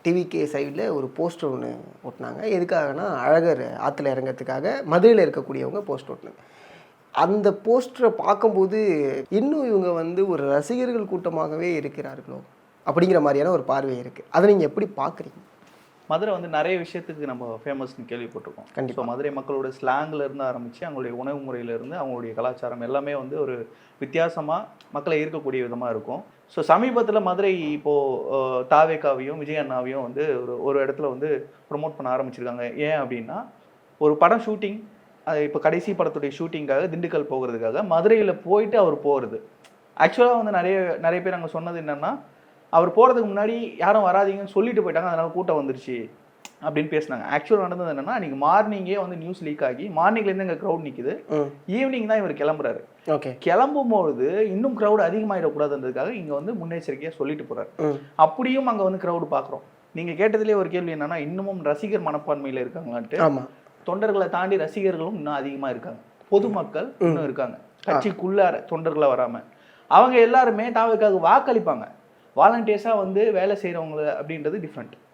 TVK சைடில் ஒரு poster ஒன்று ஓட்டினாங்க. எதுக்காகனா அழகர் ஆற்றுல இறங்கிறதுக்காக மதுரையில் இருக்கக்கூடியவங்க போஸ்ட் ஓட்டினாங்க. அந்த போஸ்டரை பார்க்கும்போது இன்னும் இவங்க வந்து ஒரு ரசிகர்கள் கூட்டமாகவே இருக்கிறார்களோ அப்படிங்கிற மாதிரியான ஒரு பார்வை இருக்குது. அதை நீங்கள் எப்படி பார்க்குறீங்க? மதுரை வந்து நிறைய விஷயத்துக்கு நம்ம ஃபேமஸ்னு கேள்விப்பட்டிருக்கோம். கண்டிப்பாக. ஸோ மதுரை மக்களோட ஸ்லாங்கில் இருந்து ஆரம்பித்து அவங்களுடைய உணவு முறையிலேருந்து அவங்களுடைய கலாச்சாரம் எல்லாமே வந்து ஒரு வித்தியாசமாக மக்களை ஈர்க்கக்கூடிய விதமாக இருக்கும். ஸோ சமீபத்தில் மதுரை இப்போது தாவேக்காவையும் விஜய் அண்ணாவையும் வந்து ஒரு இடத்துல வந்து ப்ரொமோட் பண்ண ஆரம்பிச்சிருக்காங்க. ஏன் அப்படின்னா, ஒரு படம் ஷூட்டிங், அது இப்போ கடைசி படத்துடைய ஷூட்டிங்காக திண்டுக்கல் போகிறதுக்காக மதுரையில் போயிட்டு அவர் போகிறது. ஆக்சுவலாக வந்து நிறைய பேர் அங்கே சொன்னது என்னென்னா, அவர் போகிறதுக்கு முன்னாடி யாரும் வராதிங்கன்னு சொல்லிட்டு போயிட்டாங்க, அதனால் கூட்டம் வந்துருச்சு அப்படின்னு பேசினாங்க. ஆக்சுவலாக நடந்தது என்னன்னா, அன்றைக்கி மார்னிங்கே வந்து நியூஸ் லீக் ஆகி மார்னிங்லேருந்து எங்கள் க்ரௌட் நிற்குது. ஈவினிங் தான் இவர் கிளம்புறாரு. ஓகே. கிளம்பும்போது இன்னும் க்ரௌட் அதிகமாகிடக்கூடாதுன்றதுக்காக இங்கே வந்து முன்னெச்சரிக்கையாக சொல்லிட்டு போகிறார். அப்படியும் அங்கே வந்து க்ரௌடு பார்க்குறோம். நீங்கள் கேட்டதுலேயே ஒரு கேள்வி என்னன்னா, இன்னமும் ரசிகர் மனப்பான்மையில் இருக்காங்களான்ட்டு. ஆமாம். தொண்டர்களை தாண்டி ரசிகர்களும் இன்னும் அதிகமாக இருக்காங்க. பொதுமக்கள் இன்னும் இருக்காங்க, கட்சிக்குள்ளார தொண்டர்களை வராமல். அவங்க எல்லாருமே தாவேக்காவுக்கு வாக்களிப்பாங்க. வாலண்டியர்ஸாக வந்து வேலை செய்கிறவங்க அப்படின்றது டிஃப்ரெண்ட்.